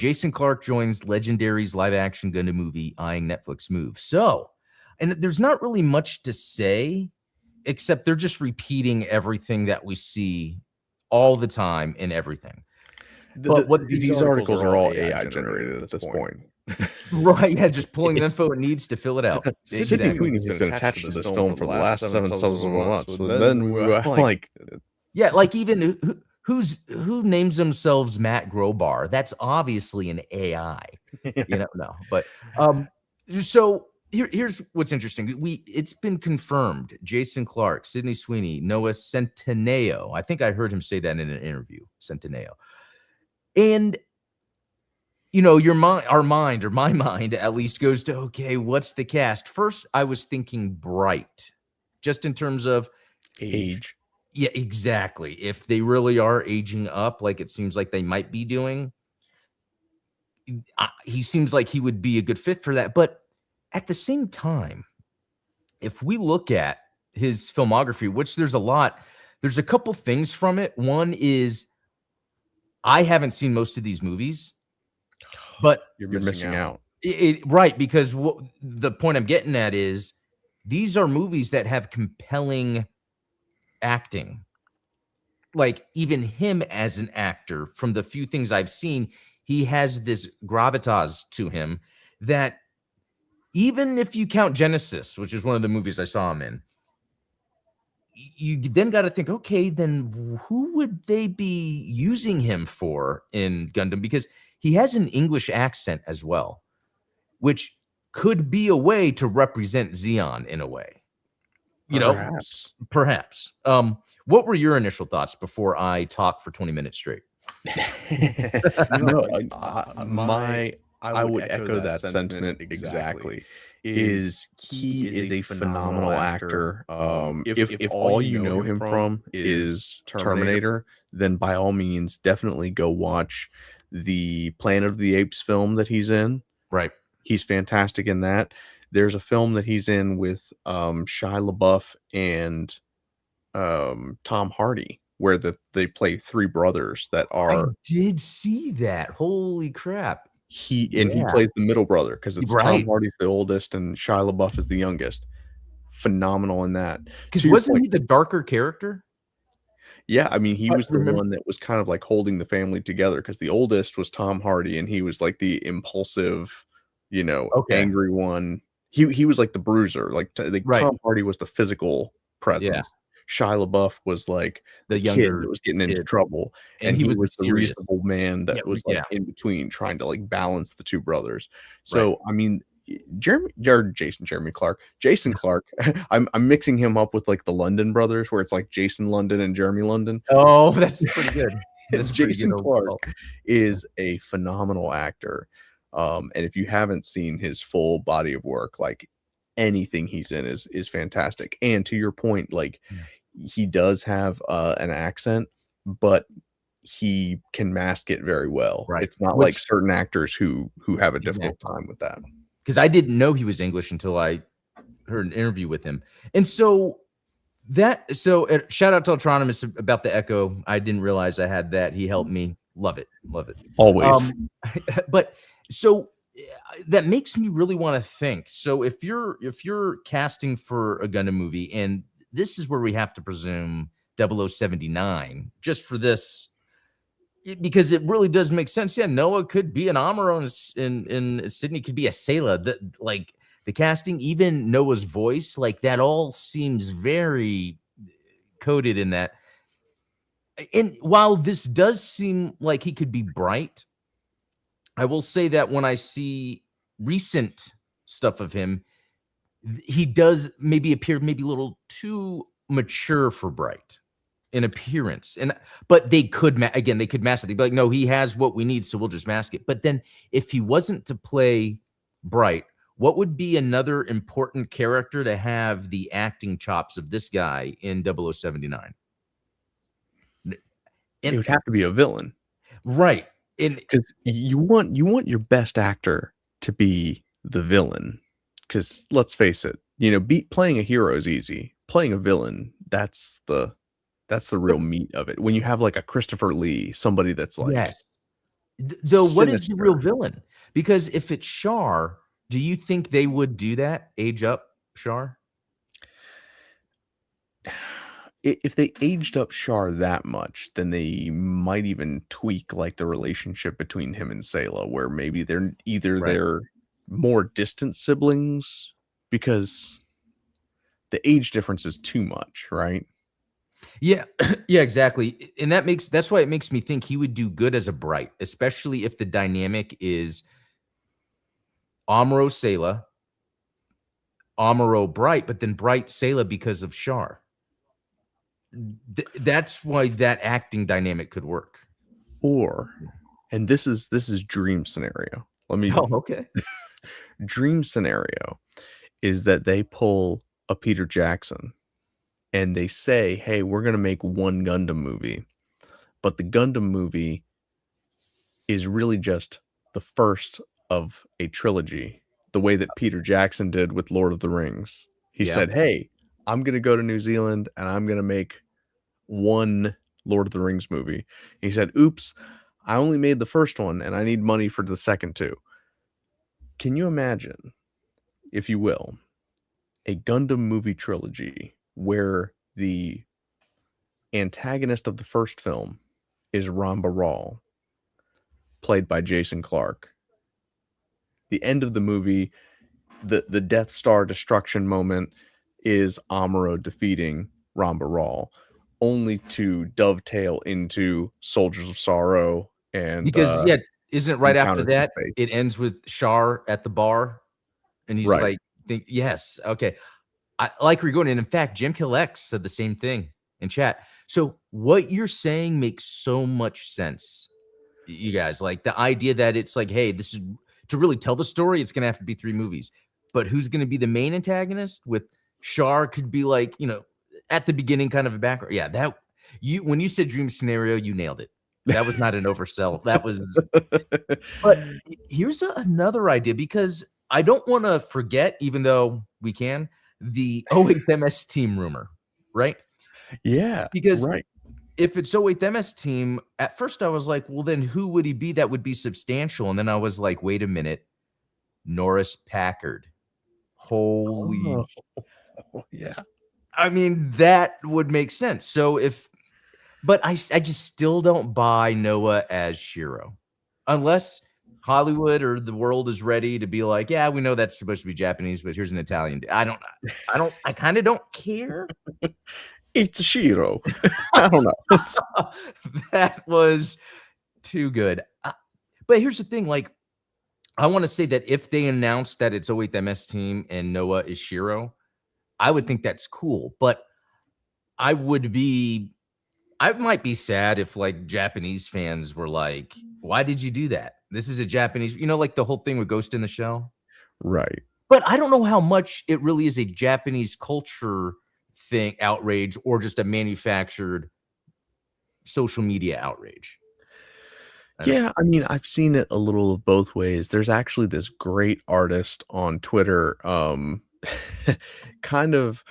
Jason Clarke joins Legendary's live-action Gundam movie, eyeing Netflix move. So, and there's not really much to say, except they're just repeating everything that we see all the time in everything. But what these articles are all AI generated at this point. Right, yeah, just pulling the info it needs to fill it out. Sydney Sweeney has been attached to this film for the last 7 subsequent months. So then we were like... Yeah, like even who names themselves Matt Grobar? That's obviously an AI. No. But so here's what's interesting. It's been confirmed. Jason Clarke, Sydney Sweeney, Noah Centineo. I think I heard him say that in an interview. Centineo. And our mind, or my mind at least, goes to, okay, what's the cast? First, I was thinking Bright, just in terms of age. Yeah, exactly. If they really are aging up, like it seems like they might be doing, he seems like he would be a good fit for that. But at the same time, if we look at his filmography, which there's a couple things from it. One is I haven't seen most of these movies, but you're missing out. Right, because the point I'm getting at is these are movies that have compelling acting. Like even him as an actor, from the few things I've seen, he has this gravitas to him that even if you count Genesis, which is one of the movies I saw him in, you then got to think, okay, then who would they be using him for in Gundam? Because he has an English accent as well, which could be a way to represent Zeon in a way. Perhaps. What were your initial thoughts before I talk for 20 minutes straight? I would echo that sentiment exactly. He is a phenomenal actor. If all you know him from is Terminator, then by all means, definitely go watch the Planet of the Apes film that he's in. Right. He's fantastic in that. There's a film that he's in with Shia LaBeouf and Tom Hardy, where they play three brothers that are... I did see that. Holy crap. He plays the middle brother, because it's Tom Hardy's the oldest and Shia LaBeouf is the youngest. Phenomenal in that. Because wasn't he the darker character? Yeah, I mean, he was the one that was kind of like holding the family together, because the oldest was Tom Hardy and he was like the impulsive, angry one. He was like the bruiser. Like Tom Hardy was the physical presence. Yeah. Shia LaBeouf was like the younger kid that was getting into trouble, and he was the reasonable man that was like in between, trying to like balance the two brothers. So I mean, Jason Clarke. I'm mixing him up with like the London brothers, where it's like Jason London and Jeremy London. Oh, that's pretty good. Jason Clarke is a phenomenal actor. And if you haven't seen his full body of work, like anything he's in is fantastic. And to your point, like he does have an accent, but he can mask it very well. Right. It's not like certain actors who have a difficult time with that. Because I didn't know he was English until I heard an interview with him. And so shout out to Ultronymous about the Echo. I didn't realize I had that. He helped me. Love it. Always. But so that makes me really want to think. So if you're casting for a Gundam movie, and this is where we have to presume 0079 just for this, because it really does make sense. Yeah, Noah could be an Amuro, and Sydney could be a Sayla. The casting, even Noah's voice, like that all seems very coded in that. And while this does seem like he could be Bright, I will say that when I see recent stuff of him, he does maybe appear a little too mature for Bright in appearance. But they could mask it. They'd be like, no, he has what we need, so we'll just mask it. But then if he wasn't to play Bright, what would be another important character to have the acting chops of this guy in 0079? It would have to be a villain. Right. Because you want your best actor to be the villain. Because let's face it, playing a hero is easy. Playing a villain, that's the real meat of it. When you have like a Christopher Lee, somebody that's like, Though, what is the real sinister. villain? Because if it's Char, do you think they would do that? Age up Char? If they aged up Char that much, then they might even tweak, like, the relationship between him and Sayla, where maybe Right. they're more distant siblings because the age difference is too much, right? Yeah, yeah, exactly. And that's why it makes me think he would do good as a Bright, especially if the dynamic is Amuro Sayla, Amuro Bright, but then Bright Sayla because of Char. That's why that acting dynamic could work. Or and this is dream scenario. Let me Oh, okay. dream scenario is that they pull a Peter Jackson and they say, "Hey, we're gonna make one Gundam movie," but the Gundam movie is really just the first of a trilogy, the way that Peter Jackson did with Lord of the Rings. He Yeah. said, "Hey, I'm gonna go to New Zealand and I'm gonna make one Lord of the Rings movie." He said, "Oops, I only made the first one and I need money for the second two." Can you imagine, if you will, a Gundam movie trilogy where the antagonist of the first film is Ramba Ral, played by Jason Clarke? The end of the movie, the Death Star destruction moment is Amuro defeating Ramba Ral, only to dovetail into Soldiers of Sorrow and, Because, yeah, isn't it right after Encounters in that, Space. it ends with Char at the bar, and he's Right. like, think yes, okay. I like where you're going, and in fact, Jim Kill X said the same thing in chat. So what you're saying makes so much sense, you guys. Like the idea that it's like, hey, this is to really tell the story, it's gonna have to be 3 movies. But who's gonna be the main antagonist? With Char could be like, at the beginning, kind of a background. Yeah, that you when you said dream scenario, you nailed it. That was not an oversell. That was but here's another idea because I don't want to forget, even though we can, the 08 MS team rumor, right? Yeah, Because right. if it's 08 MS team, at first I was like, well, then who would he be that would be substantial? And then I was like, wait a minute, Norris Packard. Holy, Oh, yeah. I mean, that would make sense. So but I just still don't buy Noah as Shiro unless Hollywood or the world is ready to be like, yeah, we know that's supposed to be Japanese, but here's an Italian. I kind of don't care. It's a Shiro. I don't know. It's That was too good. But here's the thing, like, I want to say that if they announced that it's 08 MS team and Noah is Shiro, I would think that's cool. But I would be I might be sad if like Japanese fans were like, "Why did you do that? This is a Japanese," like the whole thing with Ghost in the Shell. right. But I don't know how much it really is a Japanese culture thing outrage or just a manufactured social media outrage. I don't Yeah, I mean, I've seen it a little of both ways. There's actually this great artist on Twitter, kind of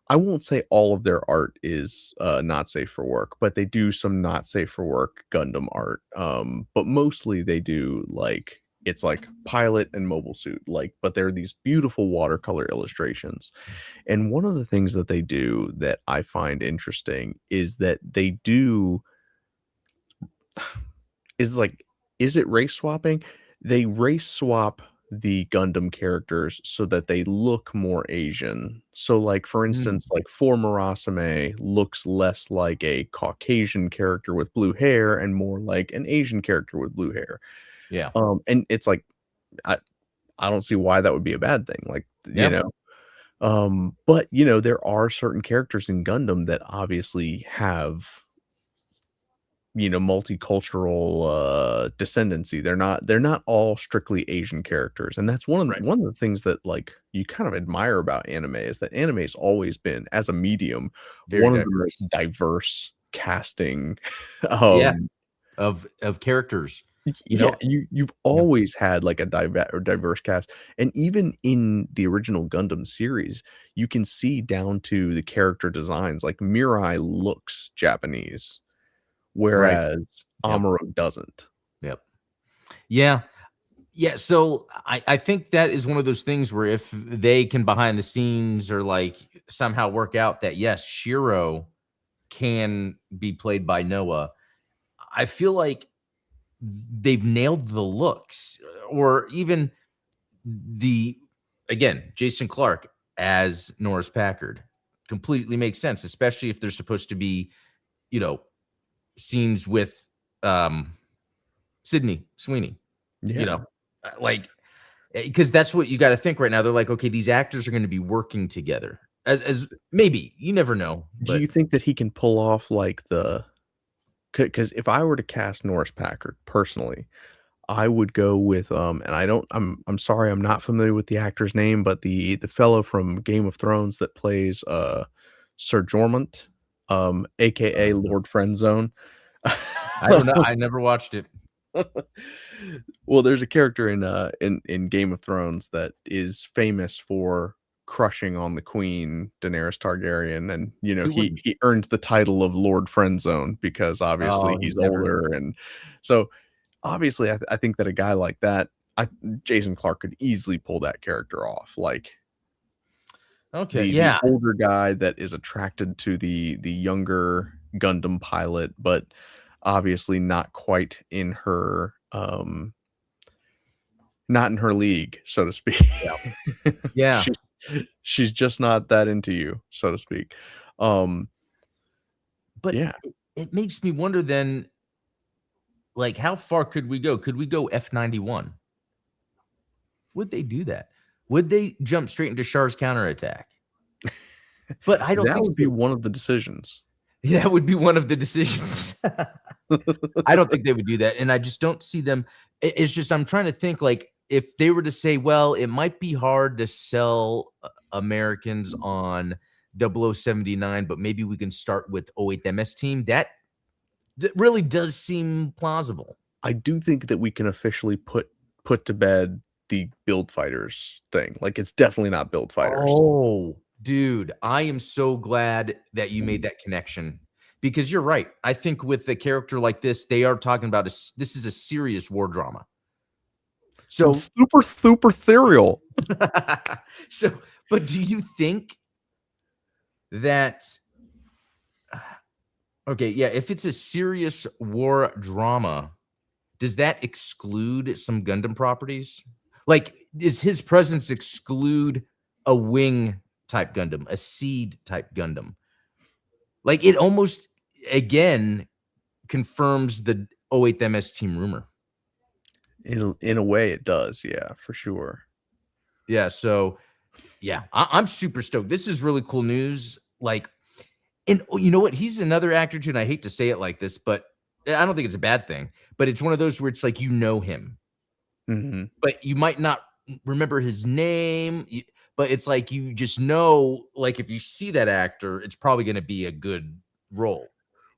I won't say all of their art is, not safe for work, but they do some not safe for work Gundam art, but mostly they do, like it's like pilot and mobile suit, like but they're these beautiful watercolor illustrations, and one of the things that they do that I find interesting is that they do is like is it race swapping? They race swap the Gundam characters so that they look more Asian. So, like, for Mm, instance, like, For Murasame looks less like a Caucasian character with blue hair and more like an Asian character with blue hair. yeah. And it's like, I I don't see why that would be a bad thing, like, you Yeah. know? But, there are certain characters in Gundam that obviously have multicultural, descendancy. They're not all strictly Asian characters, and that's Right. one of the things that, like, you kind of admire about anime is that anime's always been, as a medium, Very one of the most diverse. diverse casting, Yeah. um Of characters, you yeah, know? you've Yeah. always had, like, a diverse cast, and even in the original Gundam series, you can see down to the character designs, like, Mirai looks Japanese, Right. whereas Yep. Amuro doesn't. Yep. Yeah. Yeah, so I think that is one of those things where if they can behind the scenes or like somehow work out that yes, Shiro can be played by Noah, I feel like they've nailed the looks or even the again, Jason Clarke as Norris Packard completely makes sense, especially if there's supposed to be, you know, scenes with um Sydney Sweeney, you Yeah. know, like because that's what you got to think right now. They're like, okay, these actors are going to be working together as maybe you never know, Do but you think that he can pull off, like, the because if I were to cast Norris Packard, personally, I would go with, and I'm sorry, I'm not familiar with the actor's name, but the fellow from Game of Thrones that plays, Sir Jormont, AKA uh, Lord Friendzone. I don't know. I never watched it. Well, there's a character in Game of Thrones that is famous for crushing on the queen, Daenerys Targaryen, and, Who he wouldn't? he earned the title of Lord Friendzone because obviously Oh, he he's never. older, and so, obviously, I think that a guy like that, I Jason Clarke could easily pull that character off, like, Okay, the yeah, older guy that is attracted to the younger Gundam pilot, but obviously not in her league, so to speak. yeah, yeah. She's she's just not that into you, so to speak. Um, But yeah. it makes me wonder then, like, how far could we go? Could we go F-91? Would they do that? Would they jump straight into Char's counterattack? But I don't That think would be so. one of the decisions. That would be one of the decisions. I don't think they would do that, and I just don't see them it's just I'm trying to think, like, if they were to say, "Well, it might be hard to sell Americans on 0079, but maybe we can start with 08 MS Team," that really does seem plausible. I do think that we can officially put to bed the build fighters thing, like, it's definitely not build fighters. Oh, dude, I am so glad that you made that connection because you're right. I think with a character like this, they are talking about this is a serious war drama. Well, So super ethereal. so, but do you think that okay, yeah, if it's a serious war drama, does that exclude some Gundam properties? Like, does his presence exclude a wing type Gundam, a seed type Gundam? Like, it almost again confirms the 08 MS team rumor. In a way, it does, yeah, for sure. Yeah, so yeah, I'm super stoked. This is really cool news. Like, and you know what? He's another actor too, and I hate to say it like this, but I don't think it's a bad thing. But it's one of those where it's like you know him, Mhm. but you might not remember his name. But it's like you just know, like if you see that actor, it's probably going to be a good role.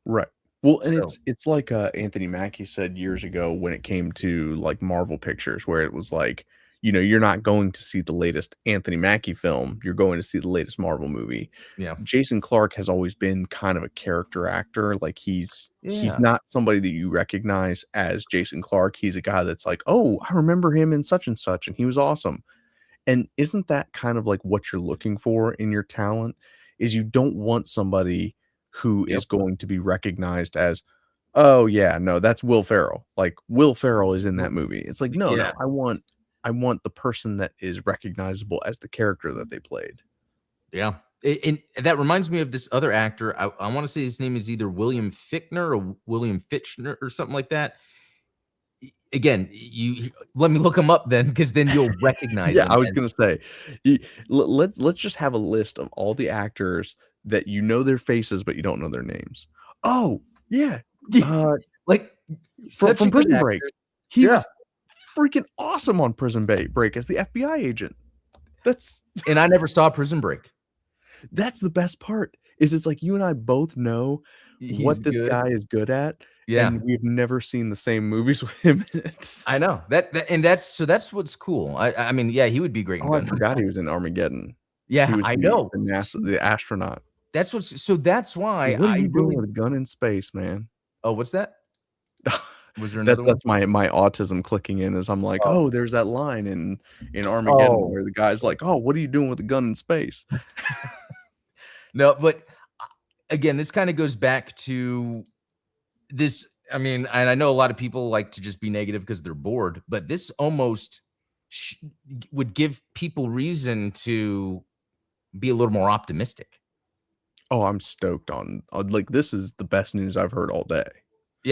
Right. Well, and So it's like, Anthony Mackie said years ago when it came to, like, Marvel Pictures, where it was like, you're not going to see the latest Anthony Mackie film, you're going to see the latest Marvel movie. yeah, Jason Clarke has always been kind of a character actor, like, he's yeah, not somebody that you recognize as Jason Clarke, he's a guy that's like, "Oh, I remember him in such and such, and he was awesome." And isn't that kind of like what you're looking for in your talent? Is you don't want somebody who yep, is going to be recognized as, "Oh, yeah, no, that's Will Ferrell." Like, Will Ferrell is in that movie. It's like, "No, yeah. no, I want the person that is recognizable as the character that they played." Yeah. And that reminds me of this other actor. I want to say his name is either William Fichtner or William Fitchner or something like that. Again, you let me look him up then, because then you'll recognize Yeah, him. I was And gonna say, let's just have a list of all the actors that you know their faces, but you don't know their names. Oh, yeah, uh, like from such a from good Prison Break. actor. He Yeah. was freaking awesome on Prison Break as the FBI agent. That's And I never saw Prison Break. that's the best part, is it's like you and I both know He's what this good. guy is good at, Yeah. and we've never seen the same movies with him in it. I know. And that's what's cool. I mean, yeah, he would be great in Oh, I Gundam. forgot he was in Armageddon. He Yeah, was I the know. the NASA See, the astronaut. that's what's so that's why What are I you doing really with a gun in space, man? oh, what's that? Was there another one? That's my autism clicking in as I'm like, Oh. "Oh, there's that line in Armageddon Oh. where the guy's like, 'Oh, what are you doing with a gun in space?'" No, but, again, this kinda goes back to this. I mean, and I know a lot of people like to just be negative because they're bored, but this almost sh would give people reason to be a little more optimistic. Oh, I'm stoked on like, this is the best news I've heard all day.